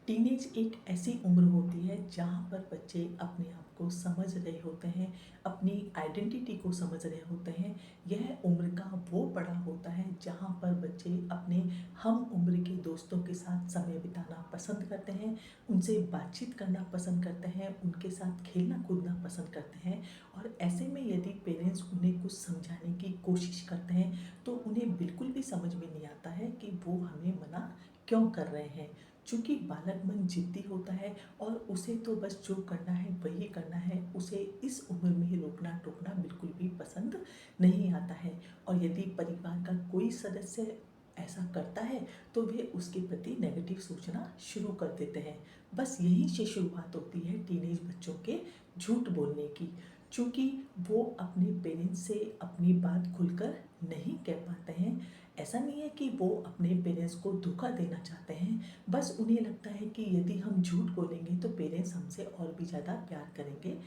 Teenage एक ऐसी उम्र होती है जहाँ पर बच्चे अपने आप को समझ रहे होते हैं, अपनी आइडेंटिटी को समझ रहे होते हैं। यह उम्र का वो पड़ाव होता है जहाँ पर बच्चे अपने हम उम्र के दोस्तों के साथ समय बिताना पसंद करते हैं, उनसे बातचीत करना पसंद करते हैं, उनके साथ खेलना कूदना पसंद करते हैं। और ऐसे में यदि पेरेंट्स उन्हें कुछ समझाने की कोशिश करते हैं तो उन्हें बिल्कुल भी समझ में नहीं आता है कि वो हमें मना क्यों कर रहे हैं। चूँकि बालक मन ज़िद्दी होता है और उसे तो बस जो करना है वही करना है, उसे इस उम्र में ही रोकना-टोकना बिल्कुल भी पसंद नहीं आता है। और यदि परिवार का कोई सदस्य ऐसा करता है तो वे उसके प्रति नेगेटिव सोचना शुरू कर देते हैं। बस यहीं से शुरुआत होती है टीनेज बच्चों के झूठ बोलने की। चूँकि वो अपने पेरेंट्स से अपनी बात खुलकर नहीं कह पाते हैं। ऐसा नहीं है कि वो अपने पेरेंट्स को धोखा देना चाहते हैं, बस उन्हें लगता है कि यदि हम झूठ बोलेंगे तो पेरेंट्स हमसे और भी ज़्यादा प्यार करेंगे।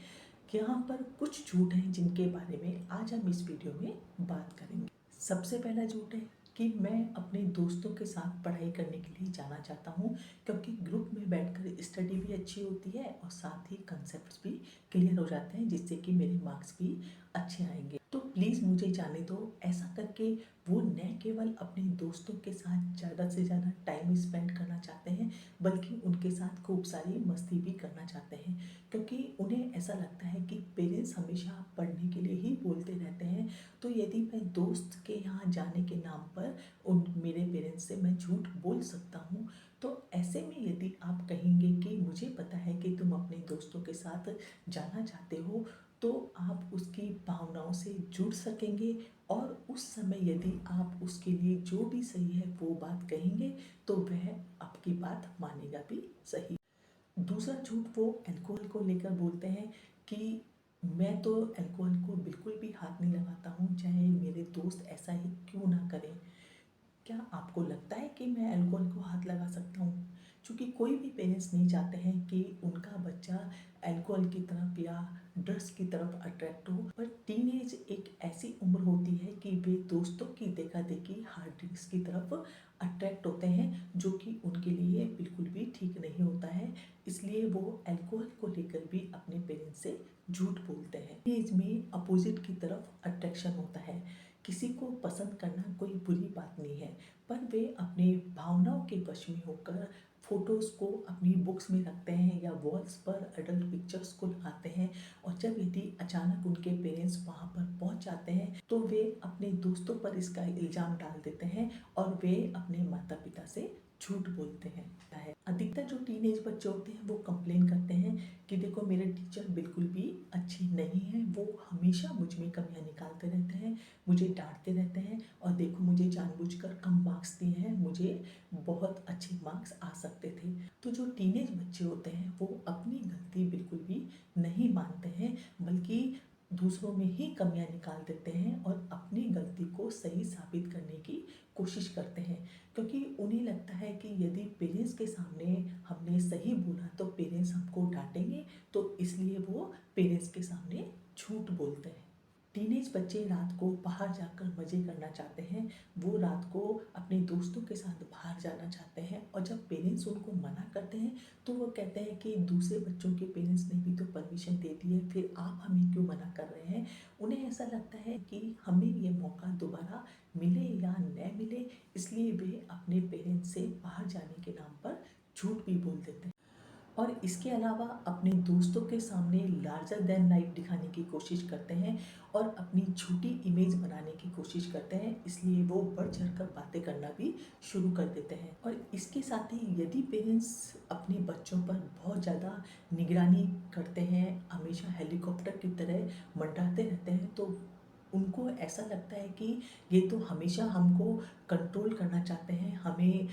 यहाँ पर कुछ झूठ हैं जिनके बारे में आज हम इस वीडियो में बात करेंगे। सबसे पहला झूठ है कि मैं अपने दोस्तों के साथ पढ़ाई करने के लिए जाना चाहता हूँ, क्योंकि ग्रुप में बैठकर स्टडी भी अच्छी होती है और साथ ही कंसेप्ट्स भी क्लियर हो जाते हैं, जिससे कि मेरे मार्क्स भी अच्छे आएंगे। तो प्लीज़ मुझे जाने दो। ऐसा करके वो न केवल अपने दोस्तों के साथ ज़्यादा से ज़्यादा टाइम स्पेंड करना चाहते हैं, बल्कि उनके साथ खूब सारी मस्ती भी करना चाहते हैं। क्योंकि उन्हें ऐसा लगता है कि पेरेंट्स हमेशा पढ़ने के लिए ही बोलते रहते हैं, तो यदि मैं दोस्त के यहाँ जाने के नाम पर उन मेरे पेरेंट्स से मैं झूठ बोल सकता हूँ, तो ऐसे में यदि आप कहेंगे कि मुझे पता है कि तुम अपने दोस्तों के साथ जाना चाहते हो, तो आप उसकी भावनाओं से जुड़ सकेंगे। और उस समय यदि आप उसके लिए जो भी सही है वो बात कहेंगे तो वह आपकी बात मानेगा भी सही। दूसरा झूठ वो अल्कोहल को लेकर बोलते हैं कि मैं तो अल्कोहल को बिल्कुल भी हाथ नहीं लगाता हूँ, चाहे मेरे दोस्त ऐसा ही क्यों ना करें। क्या आपको लगता है कि मैं अल्कोहल को हाथ लगा सकता हूँ? चूँकि कोई भी पेरेंट्स नहीं चाहते हैं कि उनका बच्चा अल्कोहल की तरफ या ड्रग्स की तरफ अट्रैक्ट हो। पर टीनेज एक ऐसी उम्र होती है कि वे दोस्तों की देखा-देखी हार्ड ड्रिंक्स की तरफ अट्रैक्ट होते हैं, जो कि उनके लिए बिल्कुल भी ठीक नहीं होता है। इसलिए वो अल्कोहल को लेकर भी अपने पेरेंट्स से झूठ बोलते हैं। टीनेज में अपोजिट की तरफ अट्रैक्शन होता है। किसी को पसंद करना कोई बुरी बात नहीं है, पर वे अपने भावनाओं के वश में होकर फोटोज़ को अपनी बुक्स में रखते हैं या वॉल्स पर एडल्ट पिक्चर्स को लगाते हैं। और जब यदि अचानक उनके पेरेंट्स वहाँ पर पहुँच जाते हैं तो वे अपने दोस्तों पर इसका इल्ज़ाम डाल देते हैं और वे अपने माता पिता से झूठ बोलते हैं। अधिकतर जो टीनेज बच्चे होते हैं वो कंप्लेन करते हैं कि देखो मेरे टीचर बिल्कुल भी अच्छी नहीं है, वो हमेशा मुझ में कमियां निकालते रहते हैं, मुझे डांटते रहते हैं और देखो मुझे जानबूझकर कम मार्क्स दिए हैं, मुझे बहुत अच्छे मार्क्स आ सकते थे। तो जो टीनेज बच्चे होते हैं वो अपनी गलती बिल्कुल भी नहीं मानते हैं, बल्कि दूसरों में ही कमियां निकाल देते हैं और अपनी गलती को सही साबित करने की कोशिश करते हैं। क्योंकि उन्हें लगता है कि यदि पेरेंट्स के सामने हमने सही बोला तो पेरेंट्स हमको डांटेंगे, तो इसलिए वो पेरेंट्स के सामने झूठ बोलते हैं। टीनेज बच्चे रात को बाहर जाकर मज़े करना चाहते हैं, वो रात को अपने दोस्तों के साथ बाहर जाना चाहते हैं और जब पेरेंट्स उनको मना करते हैं तो वो कहते हैं कि दूसरे बच्चों के पेरेंट्स ने भी तो परमिशन दे दी है, फिर आप हमें क्यों मना कर रहे हैं। उन्हें ऐसा लगता है कि हमें ये मौका दोबारा मिले या न मिले, इसलिए वे अपने पेरेंट्स से बाहर जाने के नाम पर झूठ भी बोल देते हैं। और इसके अलावा अपने दोस्तों के सामने लार्जर देन लाइफ दिखाने की कोशिश करते हैं और अपनी झूठी इमेज बनाने की कोशिश करते हैं, इसलिए वो बढ़ चढ़कर बातें करना भी शुरू कर देते हैं। और इसके साथ ही यदि पेरेंट्स अपने बच्चों पर बहुत ज़्यादा निगरानी करते हैं, हमेशा हेलीकॉप्टर की तरह मंडराते रहते हैं, तो उनको ऐसा लगता है कि ये तो हमेशा हमको कंट्रोल करना चाहते हैं, हमें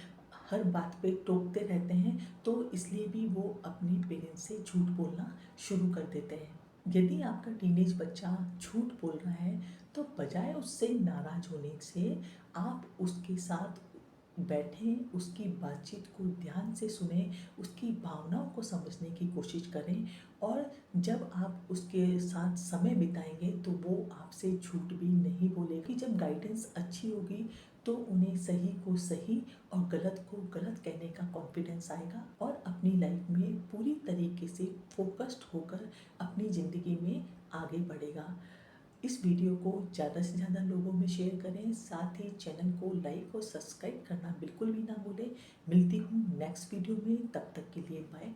हर बात पे टोकते रहते हैं, तो इसलिए भी वो अपने पेरेंट्स से झूठ बोलना शुरू कर देते हैं। यदि आपका टीनेज बच्चा झूठ बोल रहा है तो बजाय उससे नाराज़ होने से आप उसके साथ बैठें, उसकी बातचीत को ध्यान से सुनें, उसकी भावनाओं को समझने की कोशिश करें। और जब आप उसके साथ समय बिताएंगे तो वो आपसे झूठ भी नहीं बोलेगी। जब गाइडेंस अच्छी होगी तो उन्हें सही को सही और गलत को गलत कहने का कॉन्फिडेंस आएगा और अपनी लाइफ में पूरी तरीके से फोकस्ड होकर अपनी ज़िंदगी में आगे बढ़ेगा। इस वीडियो को ज़्यादा से ज़्यादा लोगों में शेयर करें, साथ ही चैनल को लाइक और सब्सक्राइब करना बिल्कुल भी ना भूलें। मिलती हूँ नेक्स्ट वीडियो में, तब तक के लिए बाय।